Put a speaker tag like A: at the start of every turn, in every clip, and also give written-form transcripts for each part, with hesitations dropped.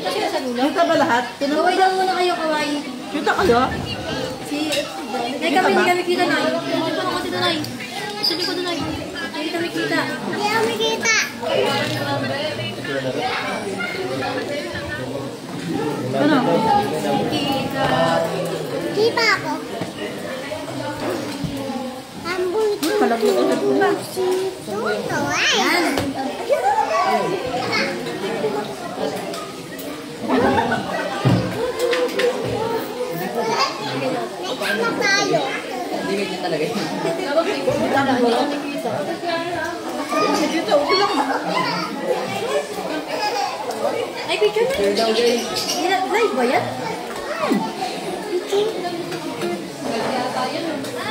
A: Kita sila sa dulo.
B: Kita ba lahat?
A: Kaway daw muna kayo, kaway.
B: Kita kayo?
A: Nay, hindi kami kita, Nay. Hindi pa naman kita, Nay. Sabi ko doon, Nay. Hindi kami kita. Hindi kami kita.
B: Ano?
A: Kita. Kita ako. Ambul ko.
B: Palagi ko na pula.
A: Tuto, yan. Nakama tayo.
C: Hindi niya talaga yun.
B: Dito, okay lang.
A: Ay, picture na. Live ba yan?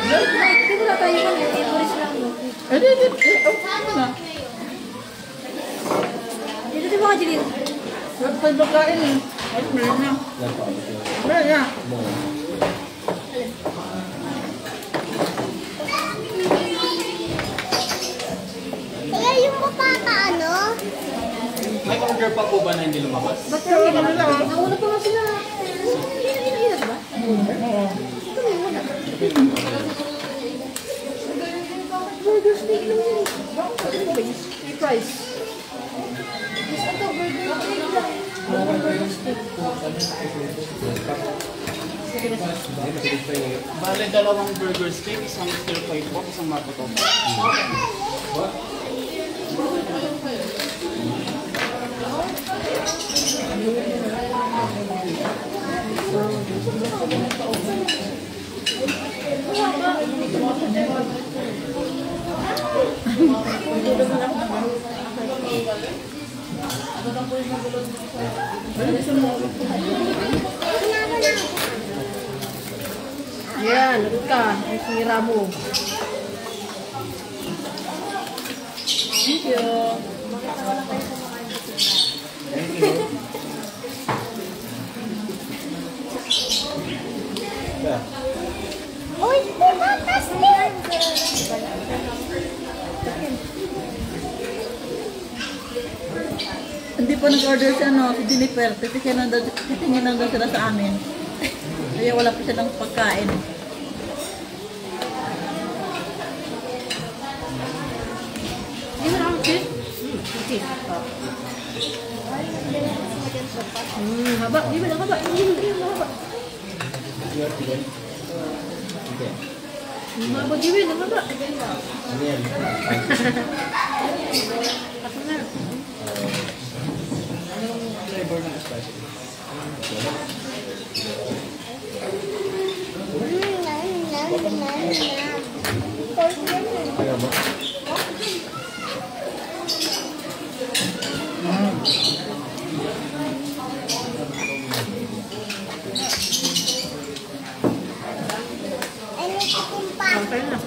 A: Picture na tayo kami. Tourist lang, no?
B: Okay na.
A: Dito din mga Jilin.
B: Pag bakain eh. Ay, meron na. Meron na.
A: Kaya yung mapapa, ano?
C: May order pa po ba na hindi lumabas?
A: Ba't kami na lang? Nauna pa nga sila. Hinahirap ba?
B: Oo.
A: Burger steak lang yun. May price. Yes, ito, burger steak lang. Burger steak.
C: Bale, dalawang burger steak, isang stir fry pork, isang mapo tofu.
A: Yan, lagot ka. Ang sinira mo.
B: Thank you.
A: Uy, pumatas din!
B: Hindi pa nag-order si Jennifer. Titingin lang daw sila sa amin. Kaya wala pa silang pagkain.
A: Hindi mo na ang cheese? Cheese. Haba. Hindi mo lang haba. Hindi mo lang haba. Haba, Jiwin. Ang haba. Ako na.
C: Anong flavor ng spicy? Ayaw mo?
B: Okay na.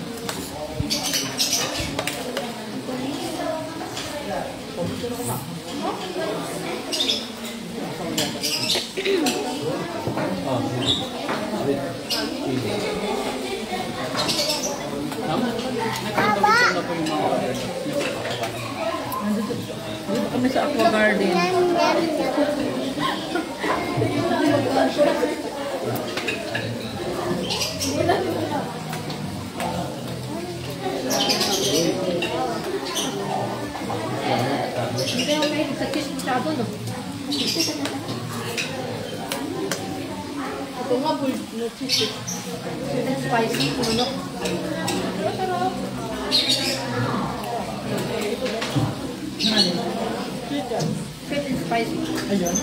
C: Nagkakaroon na po yung mga order.
B: Dito kami sa Aqua Garden.
A: Hindi kayo may sa cheese masyado, no? Ito nga, bold no cheese. Sweet and spicy, ano? Sarap. Sweet and spicy.
B: Ayun.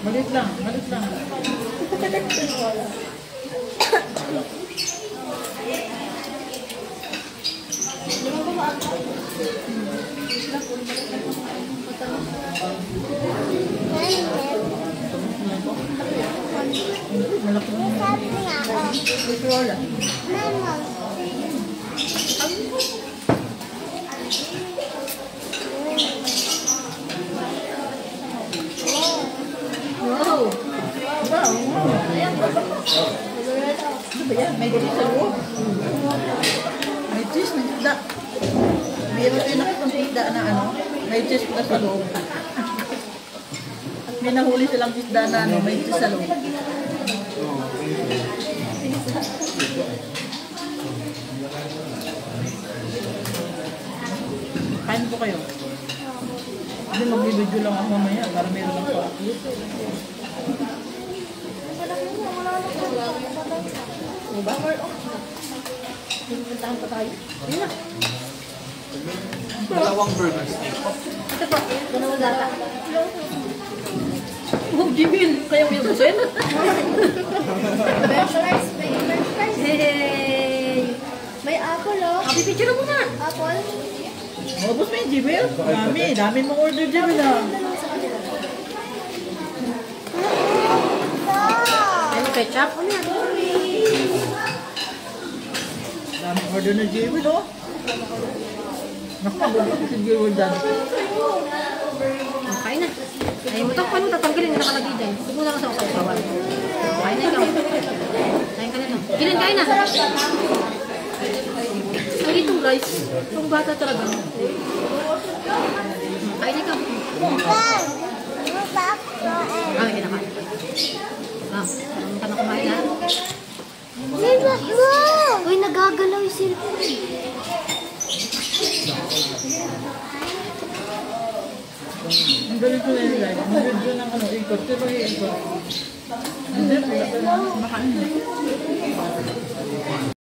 B: Malit lang, malit lang. Malaki mo. Ito wala.
A: Wow!
B: Wow! Ano ba yan? May ganito sa loob. May cheese, may isda. Mayroon din nakitang isda na May cheese pa sa loob. At may nahuli silang isda na ano, may cheese sa loob. Kain po kayo. Hindi, magbibidyo lang ako mamaya para meron lang po.
A: Diba? Puntahan pa tayo. Yun na.
C: Dalawang burger steak po.
A: Ito po, dalawang gata.
B: Oh, Jimin! Kaya mo yung busin?
A: French fries, may French fries. Hey! May apple, oh.
B: Pipicture mo na!
A: Apple.
B: Mabos mo yung Jimin? Dami mong order Jimin ah.
A: Ano, ketchup? Ano yan?
B: Daming order na Jimin oh. Naku, magulo si Jimin dyan.
A: Kain na. Ayaw mo ito, paano tatanggalin na nakalagay dyan? Huwag mo lang sa usaw-usawan. Kain na ikaw. Kain ka na ito. Kain na. Ay, itong guys. Itong bata talaga. Kain na ikaw. May kinakain. Marami ka na kumain ha? Uy, nagagalaw yung cellphone.
B: Ang galing ko na yun guys. Ang video ng ano, ikot. Pero yung ikot. Hindi, wala ka na. Makain na.